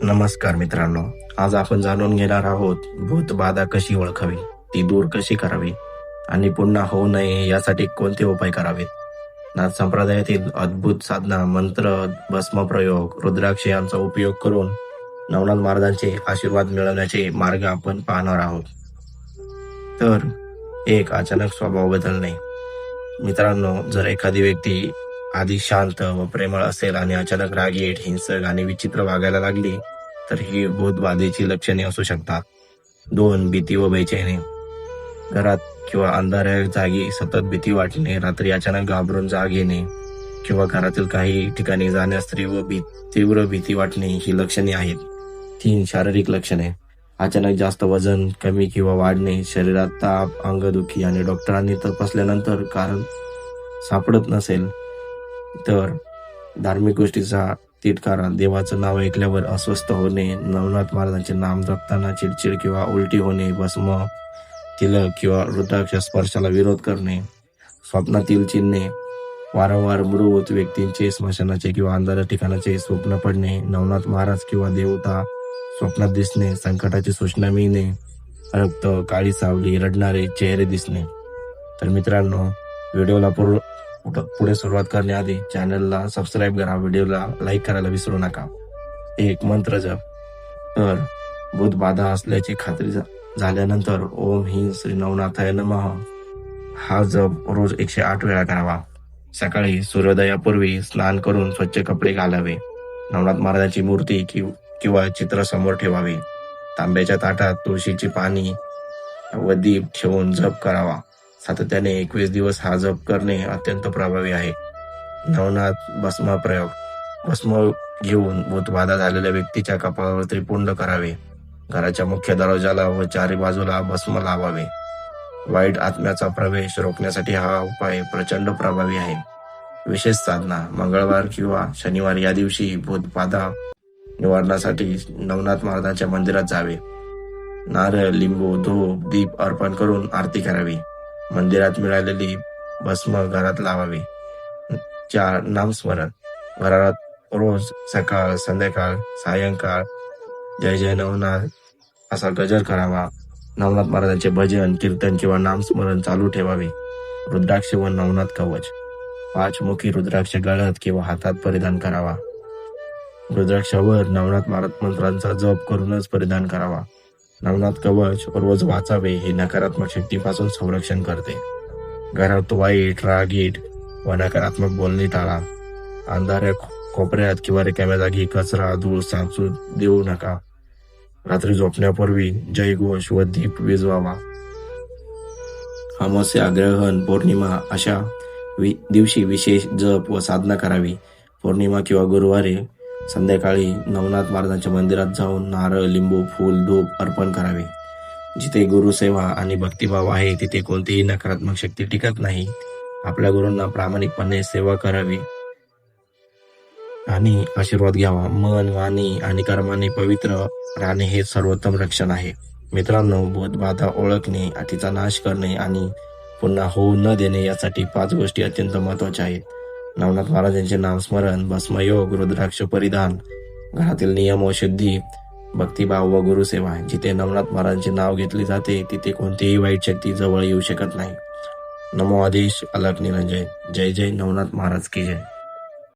नमस्कार मित्रांनो, आज आपण जाणून घेणार आहोत भूतबाधा कशी ओळखावी, ती दूर कशी करावी आणि पुन्हा होऊ नये यासाठी कोणते उपाय करावेत. नाथ संप्रदायातील अद्भुत साधना, मंत्र, भस्मप्रयोग, रुद्राक्ष यांचा उपयोग करून नवनाथ महाराजांचे आशीर्वाद मिळवण्याचे मार्ग आपण पाहणार आहोत. तर एक, अचानक स्वभाव बदलणे. मित्रांनो, जर एखादी व्यक्ती आधी शांत व प्रेमळ असेल आणि अचानक रागीट, हिंसक आणि विचित्र वागायला लागली तर ही भूतबाधेची लक्षणे असू शकतात. 2, भीती व बेचैनी. घरात किंवा अंधाऱ्या जागी सतत भीती वाटणे, रात्री अचानक घाबरून जाग येणे किंवा घरातील काही ठिकाणी जाण्यास तीव्र भीती वाटणे ही लक्षणे आहेत. 3, शारीरिक लक्षणे. अचानक जास्त वजन कमी किंवा वाढणे, शरीरात ताप, अंगदुखी आणि डॉक्टरांनी तपासल्यानंतर कारण सापडत नसेल तर धार्मिक गोष्टीचा तिटकारा, देवाचं नाव ऐकल्यावर अस्वस्थ होणे, नवनाथ महाराजांचे नाम जपताना चिडचिड किंवा उलटी होणे, भस्म, तिलक किंवा रुद्राक्ष स्पर्शाला विरोध करणे, स्वप्नातील चिन्हे, वारंवार मृत व्यक्तींचे, स्मशानाचे किंवा अंधाऱ्या ठिकाणाचे स्वप्न पडणे, नवनाथ महाराज किंवा देवता स्वप्नात दिसणे, संकटाची सूचना मिळणे, रक्त, काळी सावली, रडणारे चेहरे दिसणे. तर मित्रांनो, व्हिडिओला पुढे सुरुवात करण्याआधी चॅनलला सबस्क्राईब करा, व्हिडिओला लाईक करायला विसरू नका. 1, मंत्र जप. तर भूतबाधा असल्याची खात्री झाल्यानंतर ओम ह्रीं श्री नवनाथाय नमः हा जप रोज 108 वेळा करावा. सकाळी सूर्योदयापूर्वी स्नान करून स्वच्छ कपडे घालावे. नवनाथ महाराजांची मूर्ती किंवा चित्र समोर ठेवावे. तांब्याच्या ताटात तुळशीची पाणी व दीप ठेवून जप करावा. सातत्याने 21 दिवस हा जप करणे अत्यंत प्रभावी आहे. नवनाथ भस्म प्रयोग. भस्म घेऊन भूतबाधा झालेल्या व्यक्तीच्या कपाळावर त्रिपुंड करावे. घराच्या मुख्य दरवाजाला व चारी बाजूला भस्म लावावे. वाईट आत्म्याचा प्रवेश रोखण्यासाठी हा उपाय प्रचंड प्रभावी आहे. विशेष साधना. मंगळवार किंवा शनिवार या दिवशी भूतबाधा निवारणासाठी नवनाथ महाराजांच्या मंदिरात जावे. नारळ, लिंबू, धूप, दीप अर्पण करून आरती करावी. मंदिरात मिळालेली भस्म घरात लावावी. 4, नामस्मरण. घरात रोज सकाळ, संध्याकाळ, सायंकाळ जय जय नवनाथ असा गजर करावा. नवनाथ महाराजांचे भजन, कीर्तन किंवा नामस्मरण चालू ठेवावे. रुद्राक्ष व नवनाथ कवच. 5 मुखी रुद्राक्ष गळ्यात किंवा हातात परिधान करावा. रुद्राक्षावर नवनाथ महाराज मंत्रांचा जप करूनच परिधान करावा. नवनाथ कवच रोज वाचावे, हे नकारात्मक शक्तीपासून संरक्षण करते. घरात वाईट, रागीट व नकारात्मक बोलणे टाळा. अंधाऱ्या कोपऱ्यात किंवा रिकाम्या जागी कचरा, धूळ साचू देऊ नका. रात्री झोपण्यापूर्वी जयघोष व दीप विझवावा. अमावस्या, ग्रहण, पौर्णिमा अशा दिवशी विशेष जप व साधना करावी. पौर्णिमा किंवा गुरुवारी संध्याकाळी नवनाथ महाराजांच्या मंदिरात जाऊन नारळ, लिंबू, फूल, धूप अर्पण करावे. जिथे गुरुसेवा आणि भक्तिभाव आहे तिथे कोणतीही नकारात्मक शक्ती टिकत नाही. आपल्या गुरूंना प्रामाणिकपणे सेवा करावी आणि आशीर्वाद घ्यावा. मन, वाणी आणि कर्माने पवित्र राहणे हे सर्वोत्तम रक्षण आहे. मित्रांनो, भूतबाधा ओळखणे, तिचा नाश करणे आणि पुन्हा होऊ न देणे यासाठी 5 गोष्टी अत्यंत महत्वाच्या आहेत. नवनाथ महाराजांचे नामस्मरण, भस्मयोग, रुद्राक्ष परिधान, घरातील नियम व शुद्धी, भक्तिभाव व गुरुसेवा. जिथे नवनाथ महाराजांचे नाव घेतले जाते तिथे कोणतीही वाईट शक्ती जवळ येऊ शकत नाही. नमो आदेश अलख निरंजय. जय जय नवनाथ महाराज की जय.